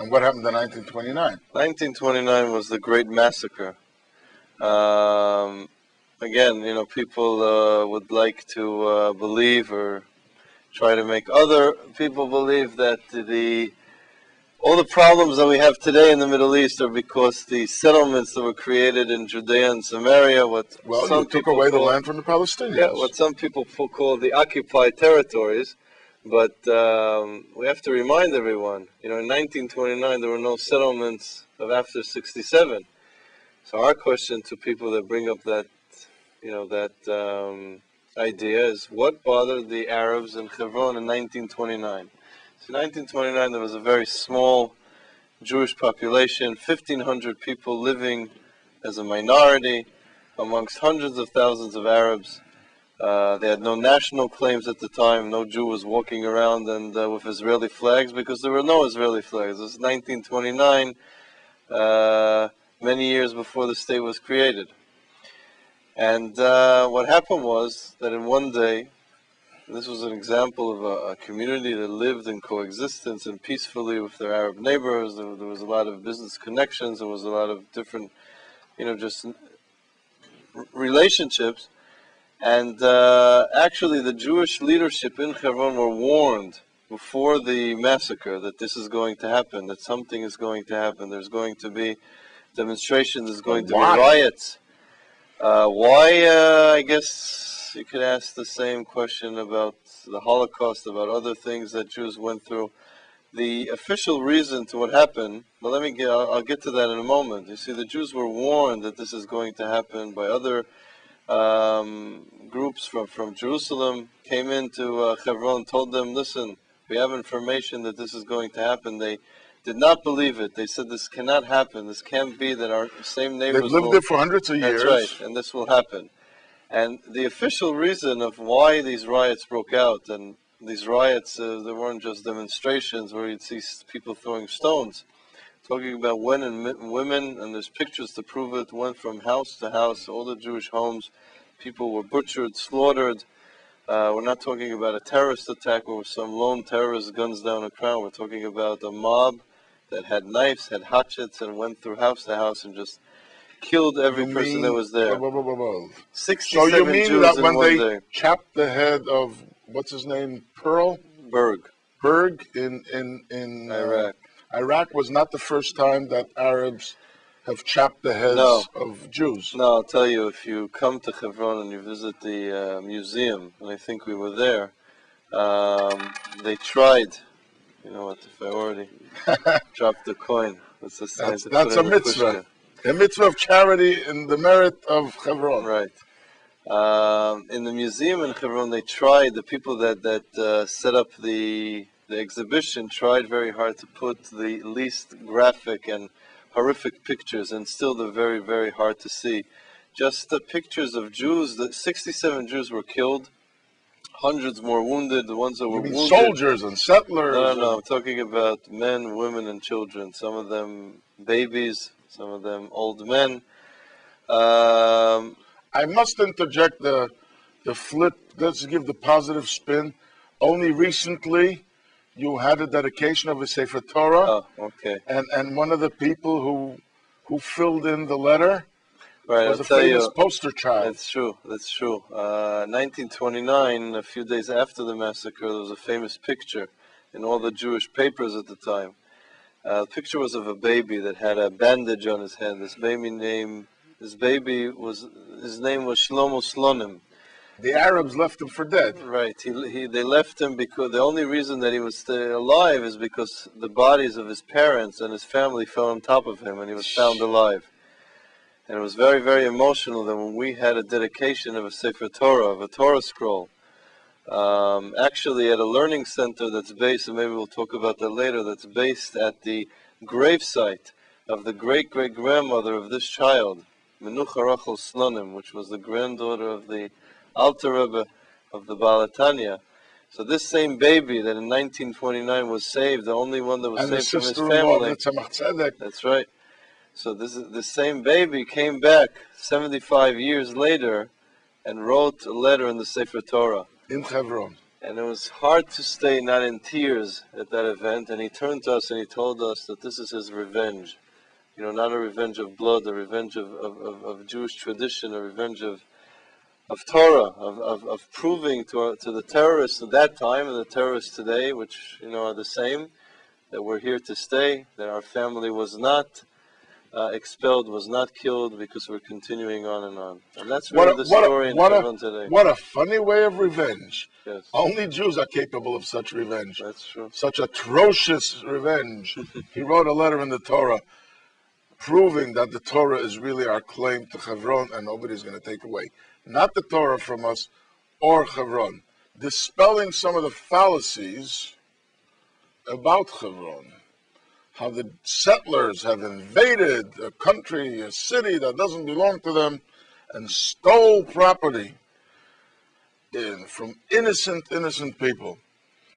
And what happened in 1929? 1929 was the Great Massacre. Again, people would like to believe or try to make other people believe that all the problems that we have today in the Middle East are because the settlements that were created in Judea and Samaria, you took away the land from the Palestinians. Yeah, what some people call the occupied territories. But we have to remind everyone, in 1929 there were no settlements of after 67. So our question to people that bring up that, idea is, what bothered the Arabs in Hevron in 1929? So in 1929 there was a very small Jewish population, 1,500 people living as a minority amongst hundreds of thousands of Arabs. They had no national claims at the time. No Jew was walking around and with Israeli flags, because there were no Israeli flags. It was 1929, many years before the state was created. And what happened was that in one day, this was an example of a community that lived in coexistence and peacefully with their Arab neighbors. There was a lot of business connections. There was a lot of different, just relationships. And actually the Jewish leadership in Hebron were warned before the massacre that this is going to happen, that something is going to happen. There's going to be demonstrations, there's going to be riots. Why? I guess you could ask the same question about the Holocaust, about other things that Jews went through. The official reason to what happened, but I'll get to that in a moment. You see, the Jews were warned that this is going to happen by other groups from Jerusalem, came into Chevron, told them, listen, we have information that this is going to happen. They did not believe it. They said, this cannot happen. This can't be that our same neighbors They've lived there for hundreds of years. That's right, and this will happen. And the official reason of why these riots broke out, and these riots, there weren't just demonstrations where you'd see people throwing stones. Talking about women, and there's pictures to prove it, went from house to house, all the Jewish homes. People were butchered, slaughtered. We're not talking about a terrorist attack where some lone terrorist guns down a crowd. We're talking about a mob that had knives, had hatchets, and went through house to house and just killed every person that was there. 67 so you mean Jews that in when one they day. chopped the head of, what's his name, Berg in Iraq was not the first time that Arabs have chopped the heads of Jews? No, I'll tell you, if you come to Hebron and you visit the museum, and I think we were there, they tried, if I already dropped the coin, that's a sign to that's put a in the mitzvah. pushka. A mitzvah of charity in the merit of Hebron. Right. In the museum in Hebron, they tried, the people that set up the exhibition tried very hard to put the least graphic and horrific pictures, and still they're very, very hard to see. Just the pictures of Jews, 67 Jews were killed, hundreds more wounded, the ones that were wounded. Soldiers and settlers? No, I'm talking about men, women, and children. Some of them babies, some of them old men. I must interject the flip, let's give the positive spin. Only recently you had a dedication of a Sefer Torah. Oh, okay. And one of the people who filled in the letter was a tell famous you, poster child. That's true. 1929, a few days after the massacre, there was a famous picture in all the Jewish papers at the time. The picture was of a baby that had a bandage on his head. His name was Shlomo Slonim. The Arabs left him for dead. Right. They left him because the only reason that he was still alive is because the bodies of his parents and his family fell on top of him, and he was found alive. And it was very, very emotional that when we had a dedication of a Sefer Torah, of a Torah scroll, actually at a learning center that's based, and maybe we'll talk about that later, that's based at the gravesite of the great-great-grandmother of this child, Menucha Rachel Slonim, which was the granddaughter of the Alter Rebbe of the Baal Tanya. So this same baby that in 1929 was saved, the only one that was saved from his family. That's right. So this same baby came back 75 years later and wrote a letter in the Sefer Torah. In Chevron. And it was hard to stay not in tears at that event. And he turned to us and he told us that this is his revenge. You know, not a revenge of blood, a revenge of Jewish tradition, a revenge of Torah, of proving to the terrorists at that time and the terrorists today, which, you know, are the same, that we're here to stay, that our family was not expelled, was not killed, because we're continuing on and on. And that's really the story in Hebron today. What a funny way of revenge. Yes. Only Jews are capable of such revenge. That's true. Such atrocious revenge. He wrote a letter in the Torah proving that the Torah is really our claim to Chevron and nobody's going to take away. Not the Torah from us or Chevron. Dispelling some of the fallacies about Chevron. How the settlers have invaded a country, a city that doesn't belong to them, and stole property from innocent people.